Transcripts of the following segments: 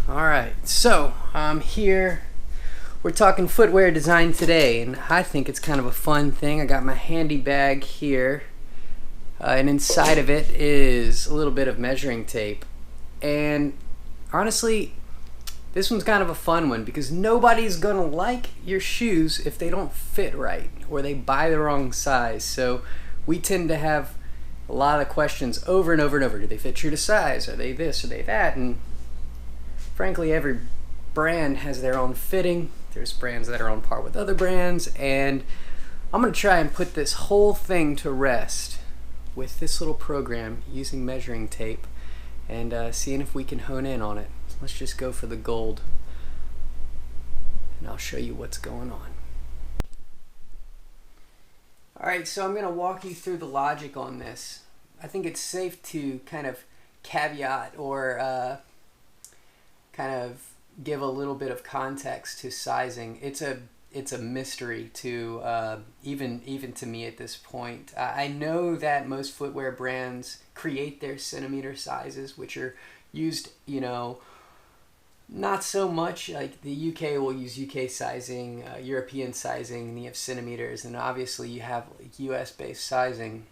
Alright, so I'm here. We're talking footwear design today, and I think it's kind of a fun thing. I got my handy bag here, and inside of it is a little bit of measuring tape. And honestly, this one's kind of a fun one because nobody's gonna like your shoes if they don't fit right or they buy the wrong size. So we tend to have a lot of questions over and over and over. Do they fit true to size? Are they this? Are they that? And frankly, every brand has their own fitting. There's brands that are on par with other brands, and I'm going to try and put this whole thing to rest with this little program using measuring tape and seeing if we can hone in on it. Let's just go for the gold, and I'll show you what's going on. Alright, so I'm going to walk you through the logic on this. I think it's safe to kind of caveat or kind of give a little bit of context to sizing. It's a mystery to even to me at this point. I know that most footwear brands create their centimeter sizes, which are used, not so much. Like the UK will use UK sizing, European sizing, and you have centimeters, and obviously you have US based sizing.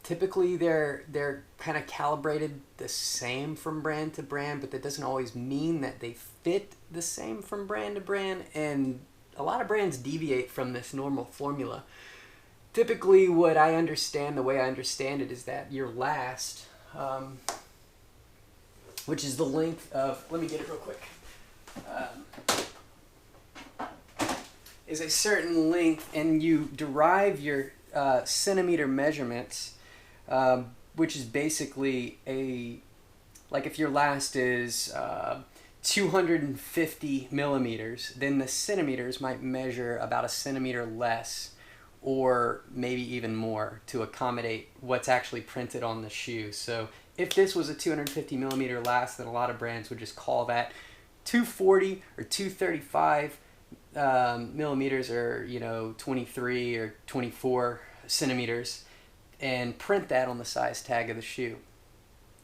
Typically they're kind of calibrated the same from brand to brand, but that doesn't always mean that they fit the same from brand to brand, and a lot of brands deviate from this normal formula. Typically what I understand, the way I understand it, is that your last, which is the length of, let me get it real quick, is a certain length, and you derive your centimeter measurements, which is basically like if your last is 250 millimeters, then the centimeters might measure about a centimeter less or maybe even more to accommodate what's actually printed on the shoe. So if this was a 250 millimeter last, then a lot of brands would just call that 240 or 235 millimeters, or 23 or 24 centimeters, and print that on the size tag of the shoe.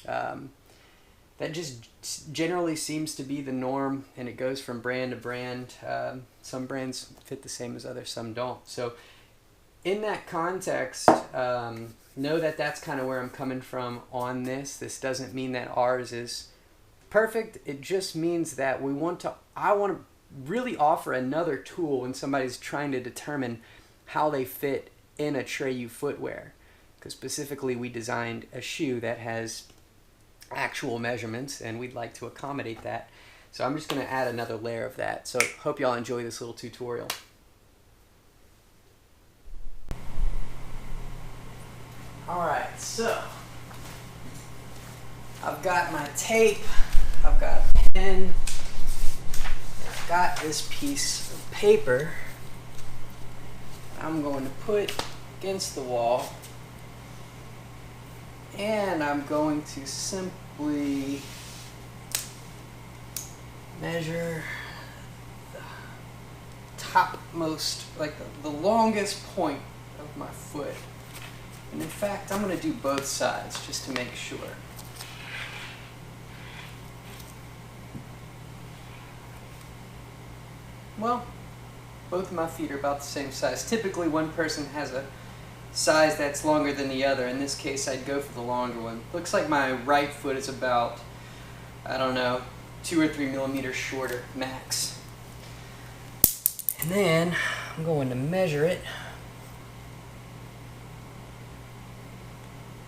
That just generally seems to be the norm, and it goes from brand to brand. Some brands fit the same as others, some don't. So in that context, know that that's kind of where I'm coming from on this. This doesn't mean that ours is perfect. It just means that I want to really offer another tool when somebody's trying to determine how they fit in a Treyu footwear. Because specifically we designed a shoe that has actual measurements, and we'd like to accommodate that. So I'm just going to add another layer of that. So hope y'all enjoy this little tutorial. Alright, so I've got my tape, I've got a pen, I've got this piece of paper I'm going to put against the wall, and I'm going to simply measure the topmost, like the longest point of my foot. And in fact, I'm going to do both sides just to make sure. Well, both of my feet are about the same size. Typically one person has a size that's longer than the other. In this case, I'd go for the longer one. Looks like my right foot is about, 2 or 3 millimeters shorter max. And then I'm going to measure it.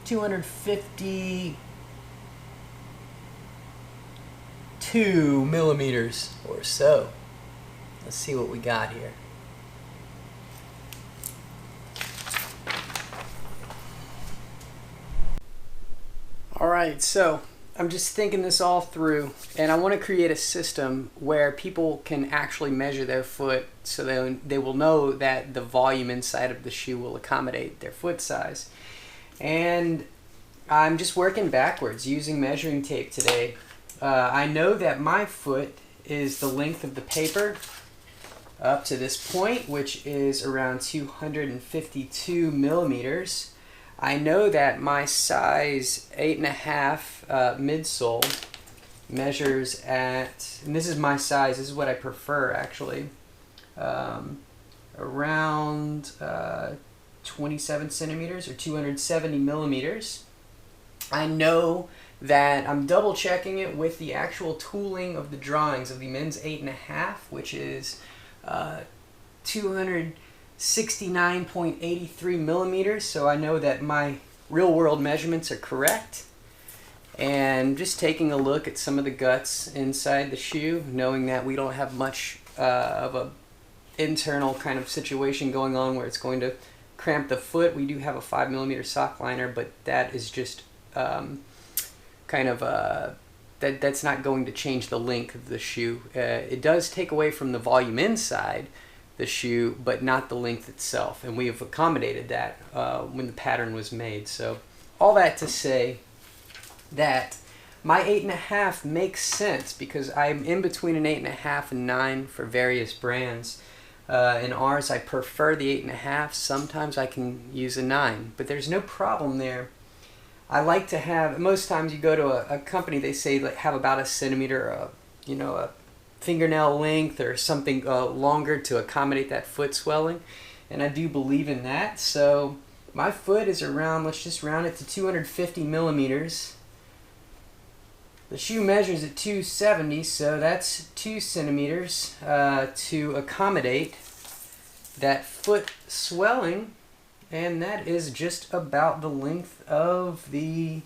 252 millimeters or so. Let's see what we got here. Alright, so I'm just thinking this all through, and I want to create a system where people can actually measure their foot so they will know that the volume inside of the shoe will accommodate their foot size. And I'm just working backwards using measuring tape today. I know that my foot is the length of the paper up to this point, which is around 252 millimeters. I know that my size 8.5 midsole measures at, and this is my size, this is what I prefer actually, around 27 centimeters or 270 millimeters. I know that I'm double checking it with the actual tooling of the drawings of the men's 8.5, which is 269.83 millimeters, so I know that my real world measurements are correct. And just taking a look at some of the guts inside the shoe, knowing that we don't have much of a internal kind of situation going on where it's going to cramp the foot. We do have a 5 millimeter sock liner, but that is just that's not going to change the length of the shoe. It does take away from the volume inside the shoe, but not the length itself, and we have accommodated that when the pattern was made. So all that to say that my 8.5 makes sense because I'm in between an 8.5 and 9 for various brands. In ours, I prefer the 8.5. Sometimes I can use a 9, but there's no problem there. I like to have, most times you go to a company, they say like have about a centimeter, a fingernail length or something longer to accommodate that foot swelling, and I do believe in that. So my foot is around, let's just round it to 250 millimeters. The shoe measures at 270, so that's 2 centimeters to accommodate that foot swelling, and that is just about the length of the,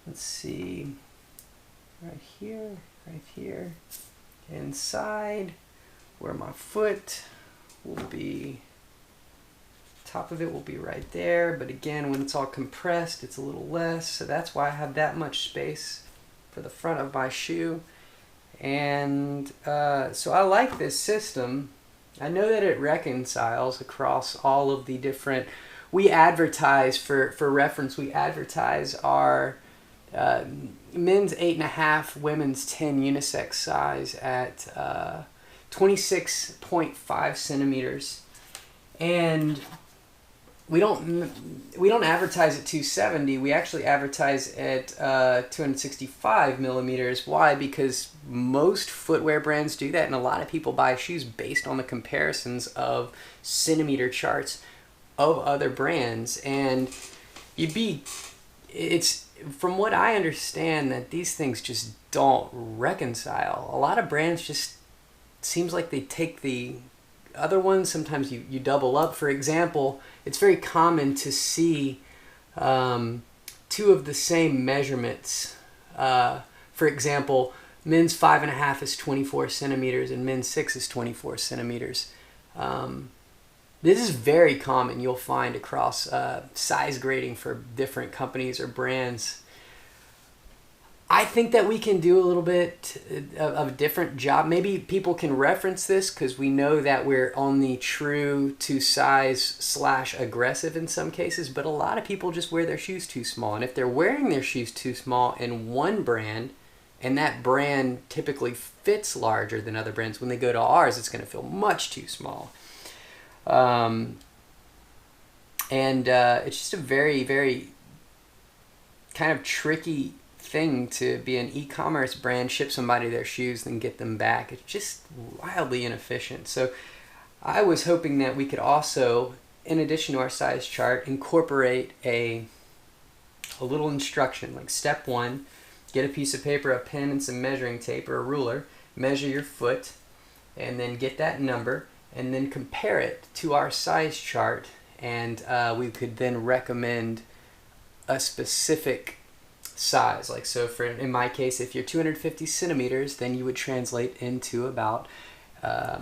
let's see, right here, inside where my foot will be, top of it will be right there, but again, when it's all compressed, it's a little less, so that's why I have that much space for the front of my shoe. And so I like this system. I know that it reconciles across all of the different, we advertise, for reference, we advertise our men's 8.5, women's 10 unisex size at 26.5 centimeters. And we don't advertise at 270. We actually advertise at 265 millimeters. Why? Because most footwear brands do that, and a lot of people buy shoes based on the comparisons of centimeter charts of other brands. And it's from what I understand that these things just don't reconcile. A lot of brands just seems like they take the other ones, sometimes you double up. For example, it's very common to see two of the same measurements. For example, men's 5.5 is 24 centimeters and men's 6 is 24 centimeters. This is very common. You'll find across size grading for different companies or brands. I think that we can do a little bit of a different job. Maybe people can reference this because we know that we're on the true to size / aggressive in some cases, but a lot of people just wear their shoes too small. And if they're wearing their shoes too small in one brand, and that brand typically fits larger than other brands, when they go to ours, it's going to feel much too small. It's just a very, very kind of tricky thing to be an e-commerce brand, ship somebody their shoes, then get them back. It's just wildly inefficient. So I was hoping that we could also, in addition to our size chart, incorporate a little instruction, like step 1, get a piece of paper, a pen, and some measuring tape or a ruler, measure your foot, and then get that number, and then compare it to our size chart, and we could then recommend a specific size. Like, so for, in my case, if you're 250 centimeters, then you would translate into about a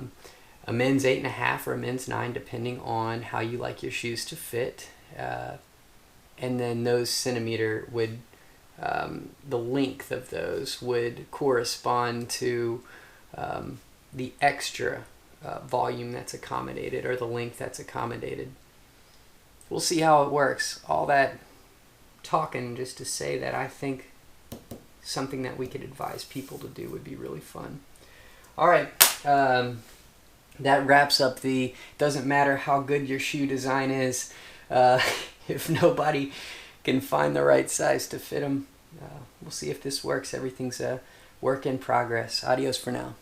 men's 8.5 or a men's 9, depending on how you like your shoes to fit. And then those centimeter would, the length of those would correspond to the extra volume that's accommodated, or the length that's accommodated. We'll see how it works. All that talking just to say that I think something that we could advise people to do would be really fun. All right, that wraps up the doesn't matter how good your shoe design is if nobody can find the right size to fit them. we'll see if this works. Everything's a work in progress. Adios for now.